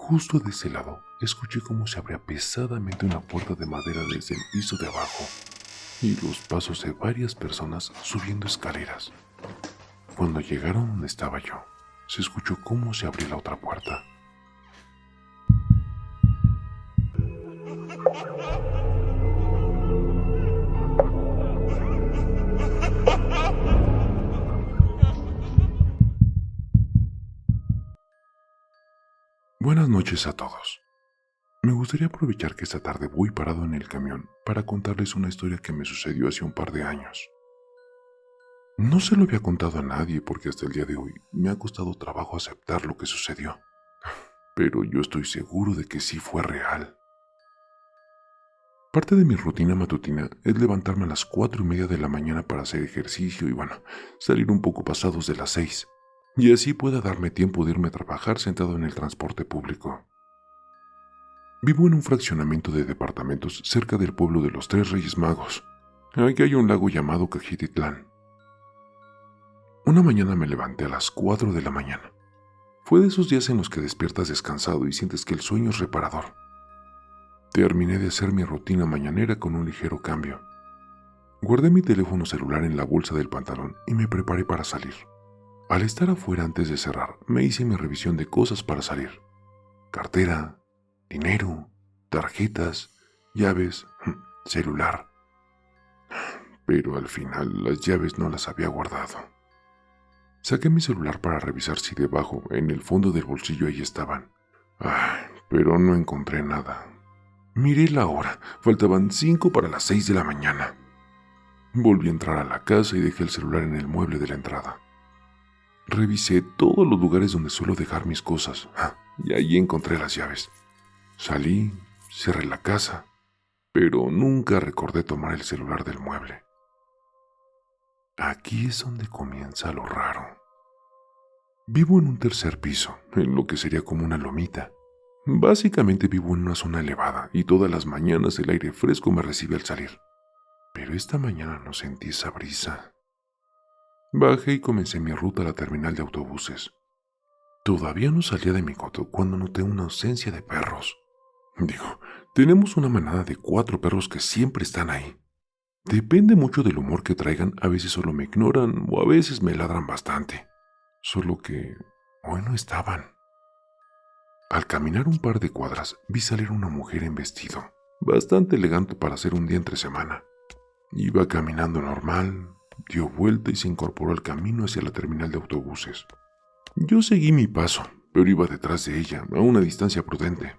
Justo de ese lado, escuché cómo se abría pesadamente una puerta de madera desde el piso de abajo y los pasos de varias personas subiendo escaleras. Cuando llegaron donde estaba yo, se escuchó cómo se abrió la otra puerta. Buenas noches a todos. Me gustaría aprovechar que esta tarde voy parado en el camión para contarles una historia que me sucedió hace un par de años. No se lo había contado a nadie porque hasta el día de hoy me ha costado trabajo aceptar lo que sucedió, pero yo estoy seguro de que sí fue real. Parte de mi rutina matutina es levantarme a las 4:30 de la mañana para hacer ejercicio y salir un poco pasados de las 6, y así pueda darme tiempo de irme a trabajar sentado en el transporte público. Vivo en un fraccionamiento de departamentos cerca del pueblo de los Tres Reyes Magos. Aquí hay un lago llamado Cajititlán. Una mañana me levanté a las 4 de la mañana. Fue de esos días en los que despiertas descansado y sientes que el sueño es reparador. Terminé de hacer mi rutina mañanera con un ligero cambio. Guardé mi teléfono celular en la bolsa del pantalón y me preparé para salir. Al estar afuera antes de cerrar, me hice mi revisión de cosas para salir. Cartera, dinero, tarjetas, llaves, celular. Pero al final las llaves no las había guardado. Saqué mi celular para revisar si debajo, en el fondo del bolsillo, ahí estaban. Pero no encontré nada. Miré la hora, faltaban 5 para las 6 de la mañana. Volví a entrar a la casa y dejé el celular en el mueble de la entrada. Revisé todos los lugares donde suelo dejar mis cosas, y allí encontré las llaves. Salí, cerré la casa, pero nunca recordé tomar el celular del mueble. Aquí es donde comienza lo raro. Vivo en un tercer piso, en lo que sería como una lomita. Básicamente vivo en una zona elevada y todas las mañanas el aire fresco me recibe al salir. Pero esta mañana no sentí esa brisa. Bajé y comencé mi ruta a la terminal de autobuses. Todavía no salía de mi coto cuando noté una ausencia de perros. Tenemos una manada de 4 perros que siempre están ahí. Depende mucho del humor que traigan, a veces solo me ignoran o a veces me ladran bastante. Solo que hoy no estaban. Al caminar un par de cuadras, vi salir una mujer en vestido, bastante elegante para ser un día entre semana. Iba caminando normal, dio vuelta y se incorporó al camino hacia la terminal de autobuses. Yo seguí mi paso, pero iba detrás de ella, a una distancia prudente.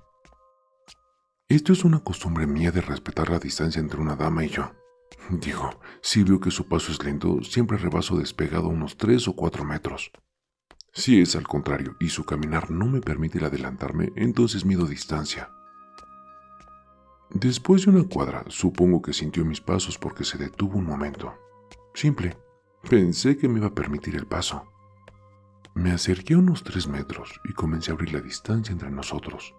Esto es una costumbre mía de respetar la distancia entre una dama y yo. Si veo que su paso es lento, siempre rebaso despegado unos 3 o 4 metros. Si es al contrario y su caminar no me permite el adelantarme, entonces mido distancia. Después de una cuadra, supongo que sintió mis pasos porque se detuvo un momento. Simple, pensé que me iba a permitir el paso. Me acerqué a unos 3 metros y comencé a abrir la distancia entre nosotros.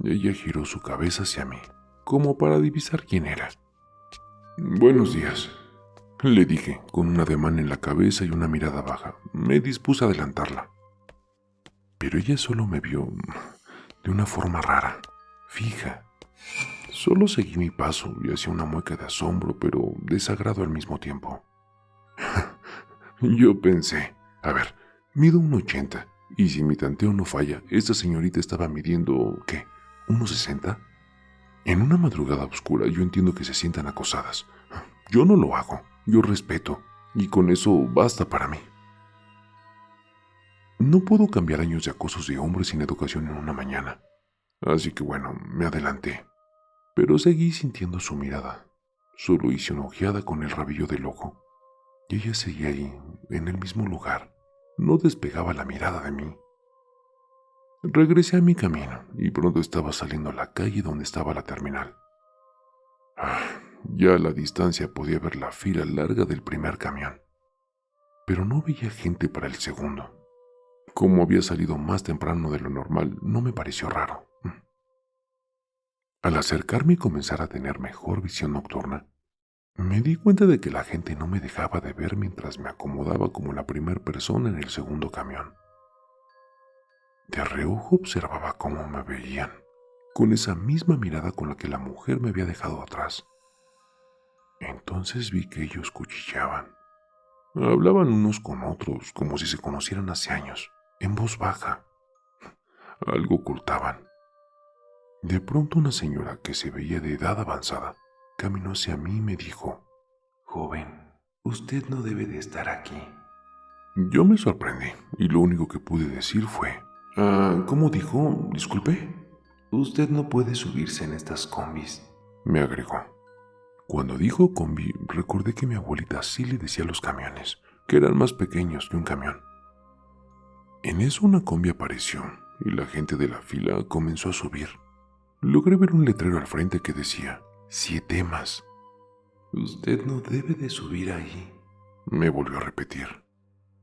Ella giró su cabeza hacia mí, como para divisar quién era. «Buenos días», le dije, con un ademán en la cabeza y una mirada baja. Me dispuse a adelantarla. Pero ella solo me vio de una forma rara, fija. Solo seguí mi paso y hacía una mueca de asombro, pero desagrado al mismo tiempo. Yo pensé, mido 1,80, y si mi tanteo no falla, esta señorita estaba midiendo, ¿1,60? En una madrugada oscura yo entiendo que se sientan acosadas. Yo no lo hago, yo respeto, y con eso basta para mí. No puedo cambiar años de acosos de hombres sin educación en una mañana. Así que me adelanté. Pero seguí sintiendo su mirada. Solo hice una ojeada con el rabillo del ojo. Y ella seguía ahí, en el mismo lugar. No despegaba la mirada de mí. Regresé a mi camino y pronto estaba saliendo a la calle donde estaba la terminal. Ya a la distancia podía ver la fila larga del primer camión. Pero no veía gente para el segundo. Como había salido más temprano de lo normal, no me pareció raro. Al acercarme y comenzar a tener mejor visión nocturna, me di cuenta de que la gente no me dejaba de ver mientras me acomodaba como la primera persona en el segundo camión. De reojo observaba cómo me veían, con esa misma mirada con la que la mujer me había dejado atrás. Entonces vi que ellos cuchicheaban. Hablaban unos con otros como si se conocieran hace años, en voz baja. Algo ocultaban. De pronto una señora que se veía de edad avanzada caminó hacia mí y me dijo: «Joven, usted no debe de estar aquí». Yo me sorprendí y lo único que pude decir fue: ¿cómo dijo? Disculpe. «Usted no puede subirse en estas combis», me agregó. Cuando dijo combi, recordé que mi abuelita sí le decía a los camiones, que eran más pequeños que un camión. En eso una combi apareció y la gente de la fila comenzó a subir. Logré ver un letrero al frente que decía: «7 más». «Usted no debe de subir ahí», me volvió a repetir.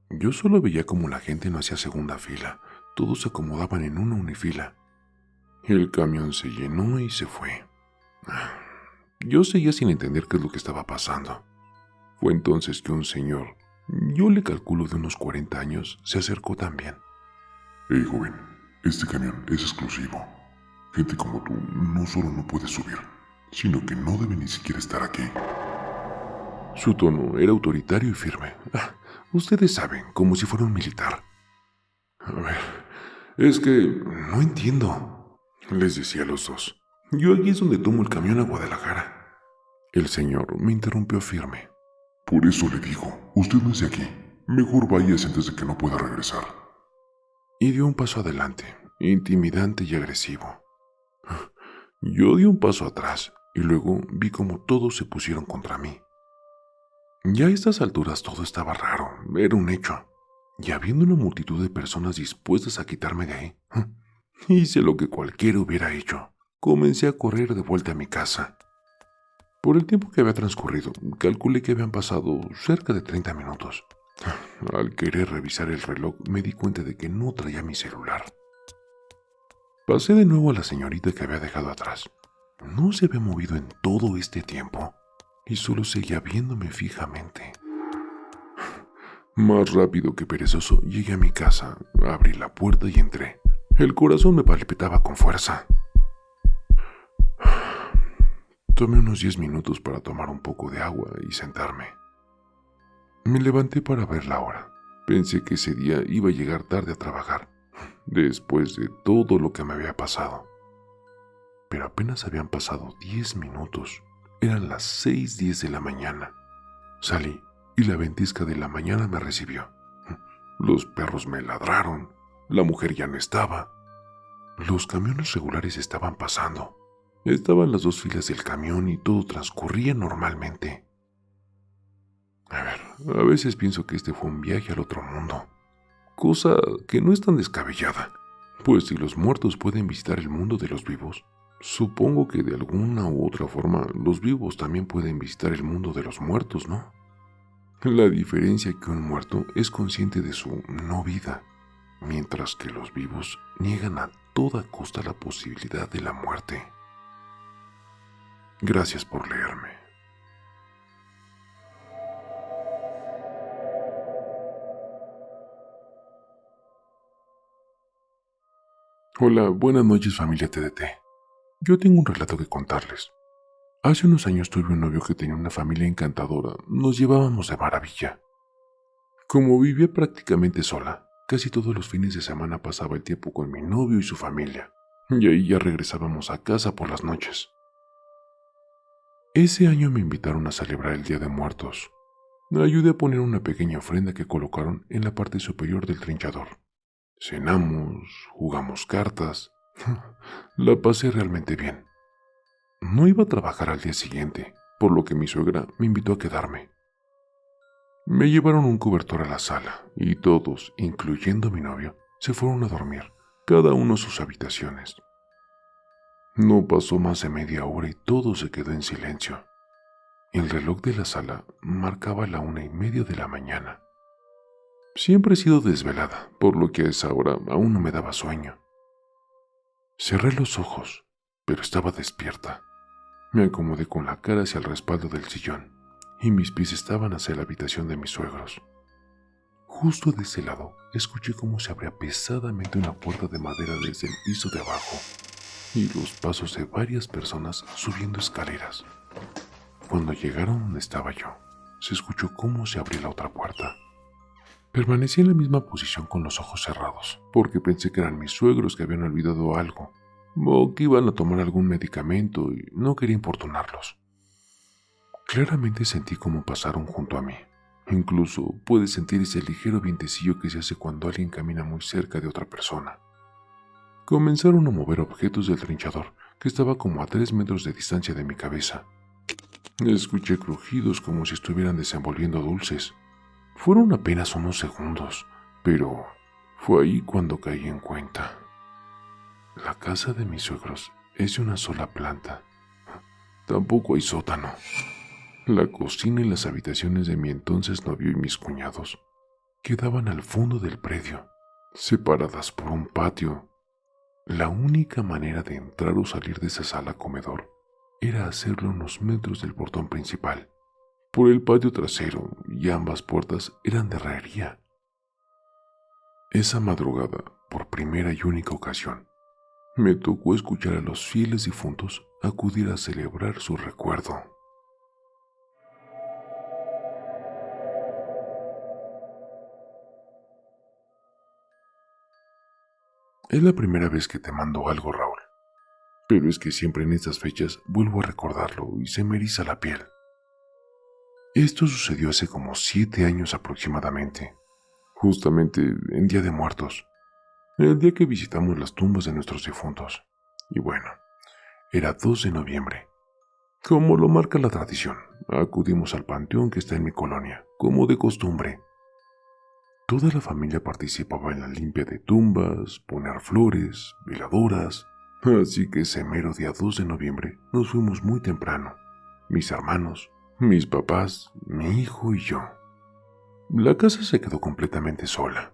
Yo solo veía como la gente no hacía segunda fila, todos se acomodaban en una unifila. El camión se llenó y se fue. Yo seguía sin entender qué es lo que estaba pasando. Fue entonces que un señor, yo le calculo de unos 40 años, se acercó también. «Hey, joven, este camión es exclusivo. Gente como tú no solo no puede subir, sino que no debe ni siquiera estar aquí». Su tono era autoritario y firme. Ustedes saben, como si fuera un militar. A ver, es que no entiendo, les decía a los dos. Yo aquí es donde tomo el camión a Guadalajara. El señor me interrumpió firme. «Por eso le digo, usted no es de aquí. Mejor váyase antes de que no pueda regresar». Y dio un paso adelante, intimidante y agresivo. Yo di un paso atrás y luego vi como todos se pusieron contra mí. Ya a estas alturas todo estaba raro, era un hecho. Y habiendo una multitud de personas dispuestas a quitarme de ahí, hice lo que cualquiera hubiera hecho. Comencé a correr de vuelta a mi casa. Por el tiempo que había transcurrido, calculé que habían pasado cerca de 30 minutos. Al querer revisar el reloj, me di cuenta de que no traía mi celular. Pasé de nuevo a la señorita que había dejado atrás. No se había movido en todo este tiempo y solo seguía viéndome fijamente. Más rápido que perezoso, llegué a mi casa, abrí la puerta y entré. El corazón me palpitaba con fuerza. Tomé unos 10 minutos para tomar un poco de agua y sentarme. Me levanté para ver la hora. Pensé que ese día iba a llegar tarde a trabajar, después de todo lo que me había pasado. Pero apenas habían pasado 10 minutos. Eran las 6:10 de la mañana. Salí y la ventisca de la mañana me recibió. Los perros me ladraron. La mujer ya no estaba. Los camiones regulares estaban pasando. Estaban las dos filas del camión y todo transcurría normalmente. A veces pienso que este fue un viaje al otro mundo. Cosa que no es tan descabellada, pues si los muertos pueden visitar el mundo de los vivos, supongo que de alguna u otra forma los vivos también pueden visitar el mundo de los muertos, ¿no? La diferencia es que un muerto es consciente de su no vida, mientras que los vivos niegan a toda costa la posibilidad de la muerte. Gracias por leerme. Hola, buenas noches familia TDT. Yo tengo un relato que contarles. Hace unos años tuve un novio que tenía una familia encantadora, nos llevábamos de maravilla. Como vivía prácticamente sola, casi todos los fines de semana pasaba el tiempo con mi novio y su familia, y ahí ya regresábamos a casa por las noches. Ese año me invitaron a celebrar el Día de Muertos. Ayudé a poner una pequeña ofrenda que colocaron en la parte superior del trinchador. Cenamos, jugamos cartas. La pasé realmente bien. No iba a trabajar al día siguiente, por lo que mi suegra me invitó a quedarme. Me llevaron un cobertor a la sala y todos, incluyendo a mi novio, se fueron a dormir, cada uno a sus habitaciones. No pasó más de media hora y todo se quedó en silencio. El reloj de la sala marcaba la 1:30 de la mañana. Siempre he sido desvelada, por lo que a esa hora aún no me daba sueño. Cerré los ojos, pero estaba despierta. Me acomodé con la cara hacia el respaldo del sillón, y mis pies estaban hacia la habitación de mis suegros. Justo de ese lado, escuché cómo se abría pesadamente una puerta de madera desde el piso de abajo y los pasos de varias personas subiendo escaleras. Cuando llegaron donde estaba yo, se escuchó cómo se abría la otra puerta. Permanecí en la misma posición con los ojos cerrados, porque pensé que eran mis suegros que habían olvidado algo, o que iban a tomar algún medicamento y no quería importunarlos. Claramente sentí cómo pasaron junto a mí. Incluso pude sentir ese ligero vientecillo que se hace cuando alguien camina muy cerca de otra persona. Comenzaron a mover objetos del trinchador, que estaba como a 3 metros de distancia de mi cabeza. Escuché crujidos como si estuvieran desenvolviendo dulces. Fueron apenas unos segundos, pero fue ahí cuando caí en cuenta. La casa de mis suegros es de una sola planta. Tampoco hay sótano. La cocina y las habitaciones de mi entonces novio y mis cuñados quedaban al fondo del predio, separadas por un patio. La única manera de entrar o salir de esa sala comedor era hacerlo a unos metros del portón principal, por el patio trasero, y ambas puertas eran de herrería. Esa madrugada, por primera y única ocasión, me tocó escuchar a los fieles difuntos acudir a celebrar su recuerdo. Es la primera vez que te mando algo, Raúl, pero es que siempre en estas fechas vuelvo a recordarlo y se me eriza la piel. Esto sucedió hace como 7 años aproximadamente, justamente en Día de Muertos, el día que visitamos las tumbas de nuestros difuntos. Y bueno, era 2 de noviembre. Como lo marca la tradición, acudimos al panteón que está en mi colonia, como de costumbre. Toda la familia participaba en la limpia de tumbas, poner flores, veladoras, así que ese mero día 2 de noviembre nos fuimos muy temprano, mis hermanos, mis papás, mi hijo y yo. La casa se quedó completamente sola.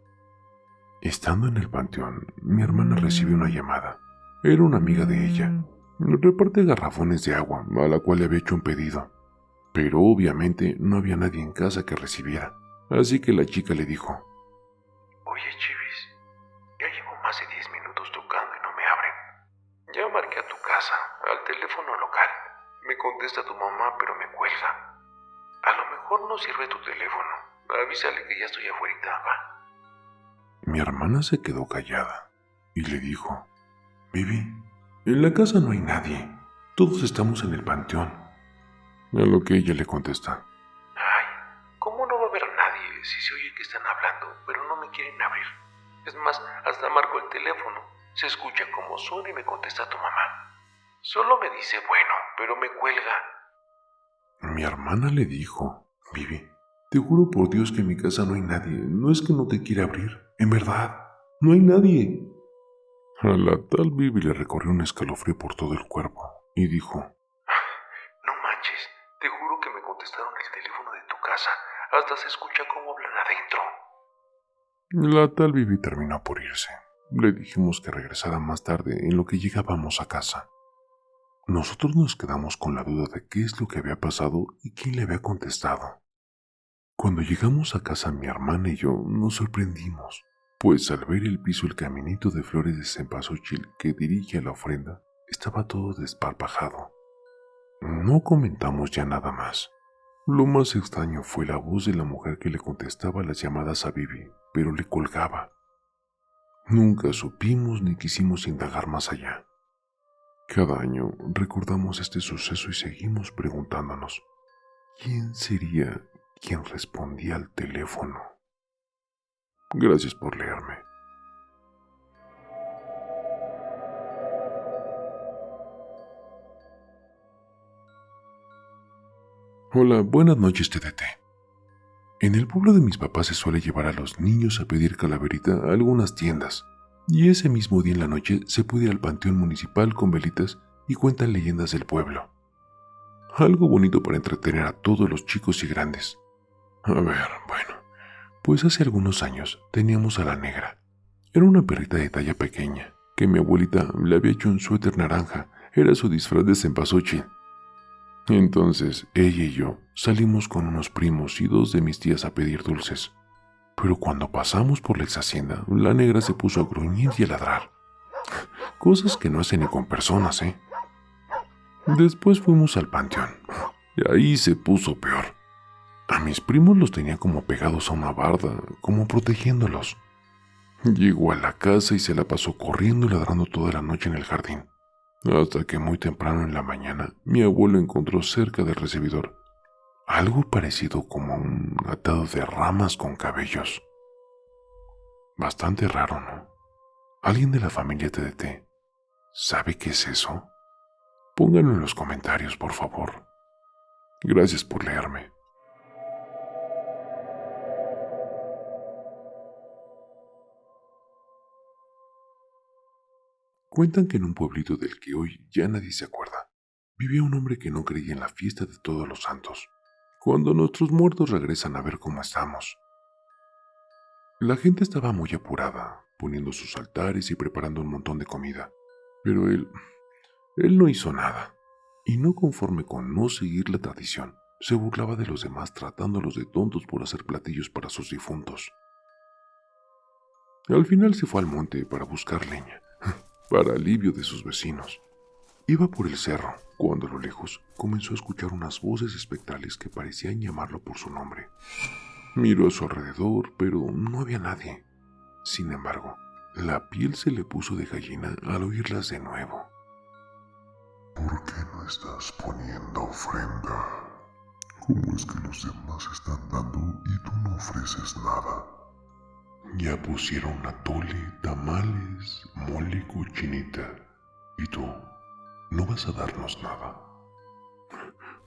Estando en el panteón, mi hermana recibió una llamada. Era una amiga de ella. Reparte garrafones de agua, a la cual le había hecho un pedido. Pero obviamente no había nadie en casa que recibiera. Así que la chica le dijo: Oye, Chivis, ya llevo más de 10 minutos tocando y no me abren. Ya marqué a tu casa, al teléfono local. Me contesta tu mamá, pero me cuelga. A lo mejor no sirve tu teléfono. Avísale que ya estoy afuera, va. Mi hermana se quedó callada y le dijo: Vivi, en la casa no hay nadie. Todos estamos en el panteón. A lo que ella le contesta: Ay, ¿cómo no va a haber nadie si se oye que están hablando, pero no me quieren abrir? Es más, hasta marco el teléfono. Se escucha como suena y me contesta tu mamá. Solo me dice bueno, pero me cuelga. Mi hermana le dijo: Vivi, te juro por Dios que en mi casa no hay nadie. No es que no te quiera abrir. En verdad, no hay nadie. A la tal Vivi le recorrió un escalofrío por todo el cuerpo y dijo: No manches, te juro que me contestaron el teléfono de tu casa. Hasta se escucha cómo hablan adentro. La tal Vivi terminó por irse. Le dijimos que regresara más tarde en lo que llegábamos a casa. Nosotros nos quedamos con la duda de qué es lo que había pasado y quién le había contestado. Cuando llegamos a casa, mi hermana y yo nos sorprendimos, pues al ver el piso, el caminito de flores de cempasúchil que dirige a la ofrenda estaba todo desparpajado. No comentamos ya nada más. Lo más extraño fue la voz de la mujer que le contestaba las llamadas a Vivi, pero le colgaba. Nunca supimos ni quisimos indagar más allá. Cada año recordamos este suceso y seguimos preguntándonos: ¿quién sería quien respondía al teléfono? Gracias por leerme. Hola, buenas noches, TDT. En el pueblo de mis papás se suele llevar a los niños a pedir calaverita a algunas tiendas, y ese mismo día en la noche se puede ir al panteón municipal con velitas y cuentan leyendas del pueblo. Algo bonito para entretener a todos los chicos y grandes. A ver, bueno, pues hace algunos años teníamos a la negra. Era una perrita de talla pequeña, que mi abuelita le había hecho un suéter naranja. Era su disfraz de cempasúchil. Entonces ella y yo salimos con unos primos y 2 de mis tías a pedir dulces. Pero cuando pasamos por la ex hacienda, la negra se puso a gruñir y a ladrar. Cosas que no hace ni con personas, ¿eh? Después fuimos al panteón, y ahí se puso peor. A mis primos los tenía como pegados a una barda, como protegiéndolos. Llegó a la casa y se la pasó corriendo y ladrando toda la noche en el jardín, hasta que muy temprano en la mañana mi abuelo encontró cerca del recibidor algo parecido como un atado de ramas con cabellos. Bastante raro, ¿no? ¿Alguien de la familia TDT sabe qué es eso? Pónganlo en los comentarios, por favor. Gracias por leerme. Cuentan que en un pueblito del que hoy ya nadie se acuerda, vivía un hombre que no creía en la fiesta de todos los santos, cuando nuestros muertos regresan a ver cómo estamos. La gente estaba muy apurada, poniendo sus altares y preparando un montón de comida, pero él no hizo nada, y no conforme con no seguir la tradición, se burlaba de los demás tratándolos de tontos por hacer platillos para sus difuntos. Al final se fue al monte para buscar leña, para alivio de sus vecinos. Iba por el cerro, cuando a lo lejos comenzó a escuchar unas voces espectrales que parecían llamarlo por su nombre. Miró a su alrededor, pero no había nadie. Sin embargo, la piel se le puso de gallina al oírlas de nuevo. ¿Por qué no estás poniendo ofrenda? ¿Cómo es que los demás están dando y tú no ofreces nada? Ya pusieron atole, tamales, mole, cochinita. ¿Y tú? ¿No vas a darnos nada?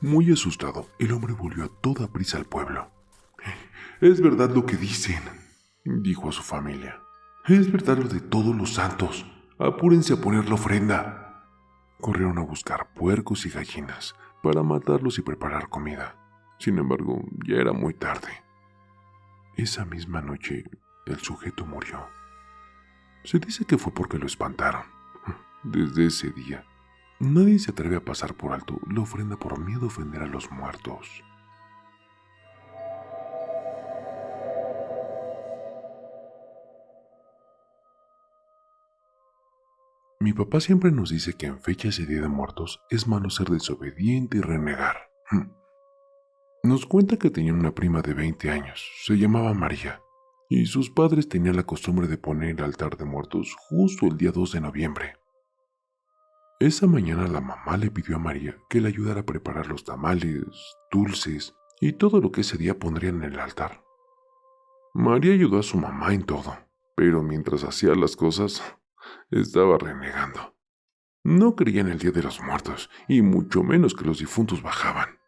Muy asustado, el hombre volvió a toda prisa al pueblo. Es verdad lo que dicen, dijo a su familia. Es verdad lo de todos los santos. Apúrense a poner la ofrenda. Corrieron a buscar puercos y gallinas para matarlos y preparar comida. Sin embargo, ya era muy tarde. Esa misma noche, el sujeto murió. Se dice que fue porque lo espantaron. Desde ese día, nadie se atreve a pasar por alto la ofrenda por miedo a ofender a los muertos. Mi papá siempre nos dice que en fechas de Día de Muertos es malo ser desobediente y renegar. Nos cuenta que tenía una prima de 20 años, se llamaba María, y sus padres tenían la costumbre de poner el altar de muertos justo el día 2 de noviembre. Esa mañana la mamá le pidió a María que le ayudara a preparar los tamales, dulces y todo lo que ese día pondrían en el altar. María ayudó a su mamá en todo, pero mientras hacía las cosas, estaba renegando. No creía en el Día de los Muertos, y mucho menos que los difuntos bajaban.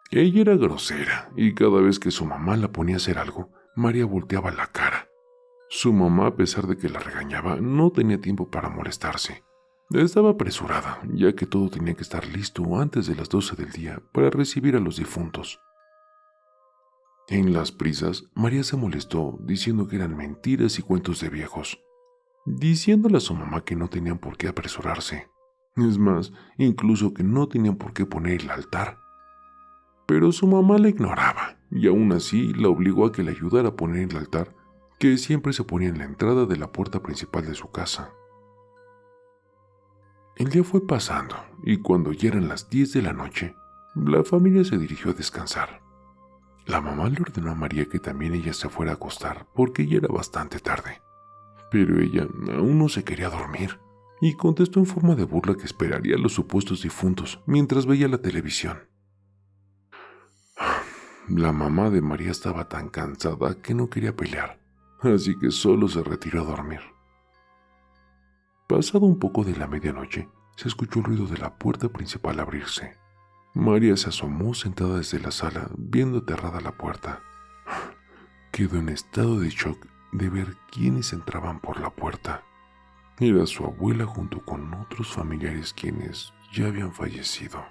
Ella era grosera, y cada vez que su mamá la ponía a hacer algo, María volteaba la cara. Su mamá, a pesar de que la regañaba, no tenía tiempo para molestarse. Estaba apresurada, ya que todo tenía que estar listo antes de las 12 del día para recibir a los difuntos. En las prisas, María se molestó diciendo que eran mentiras y cuentos de viejos, diciéndole a su mamá que no tenían por qué apresurarse. Es más, incluso que no tenían por qué poner el altar. Pero su mamá la ignoraba, y aún así la obligó a que le ayudara a poner el altar, que siempre se ponía en la entrada de la puerta principal de su casa. El día fue pasando, y cuando ya eran las 10 de la noche, la familia se dirigió a descansar. La mamá le ordenó a María que también ella se fuera a acostar, porque ya era bastante tarde. Pero ella aún no se quería dormir, y contestó en forma de burla que esperaría a los supuestos difuntos mientras veía la televisión. La mamá de María estaba tan cansada que no quería pelear, así que solo se retiró a dormir. Pasado un poco de la medianoche, se escuchó el ruido de la puerta principal abrirse. María se asomó sentada desde la sala, viendo aterrada la puerta. Quedó en estado de shock de ver quiénes entraban por la puerta. Era su abuela junto con otros familiares quienes ya habían fallecido.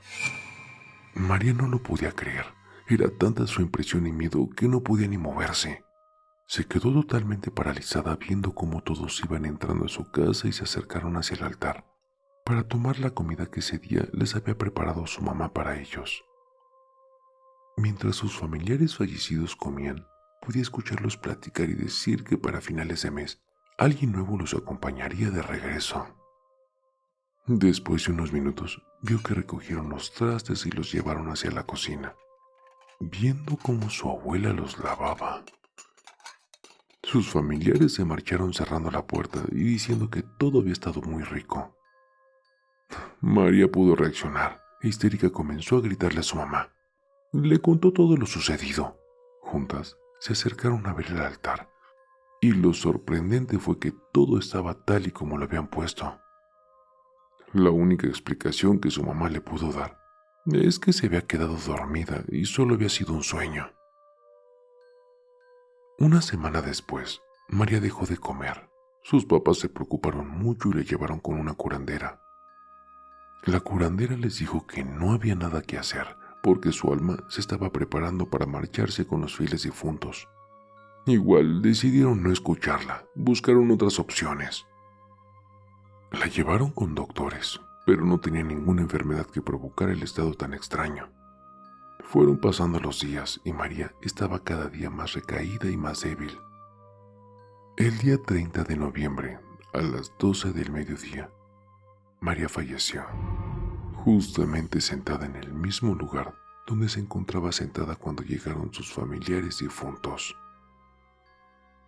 María no lo podía creer. Era tanta su impresión y miedo que no podía ni moverse. Se quedó totalmente paralizada viendo cómo todos iban entrando a su casa y se acercaron hacia el altar para tomar la comida que ese día les había preparado su mamá para ellos. Mientras sus familiares fallecidos comían, podía escucharlos platicar y decir que para finales de mes alguien nuevo los acompañaría de regreso. Después de unos minutos, vio que recogieron los trastes y los llevaron hacia la cocina, viendo cómo su abuela los lavaba. Sus familiares se marcharon cerrando la puerta y diciendo que todo había estado muy rico. María pudo reaccionar e histérica comenzó a gritarle a su mamá. Le contó todo lo sucedido. Juntas se acercaron a ver el altar y lo sorprendente fue que todo estaba tal y como lo habían puesto. La única explicación que su mamá le pudo dar es que se había quedado dormida y solo había sido un sueño. Una semana después, María dejó de comer. Sus papás se preocuparon mucho y le llevaron con una curandera. La curandera les dijo que no había nada que hacer porque su alma se estaba preparando para marcharse con los fieles difuntos. Igual decidieron no escucharla, buscaron otras opciones. La llevaron con doctores, pero no tenía ninguna enfermedad que provocara el estado tan extraño. Fueron pasando los días y María estaba cada día más recaída y más débil. El día 30 de noviembre, a las 12 del mediodía, María falleció, justamente sentada en el mismo lugar donde se encontraba sentada cuando llegaron sus familiares difuntos.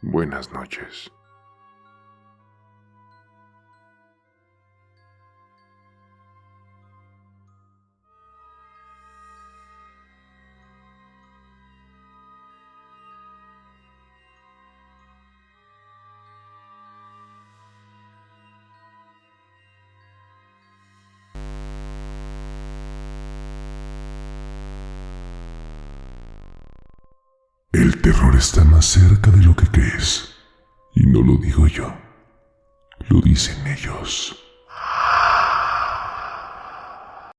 Buenas noches. El terror está más cerca de lo que crees. Y no lo digo yo, lo dicen ellos.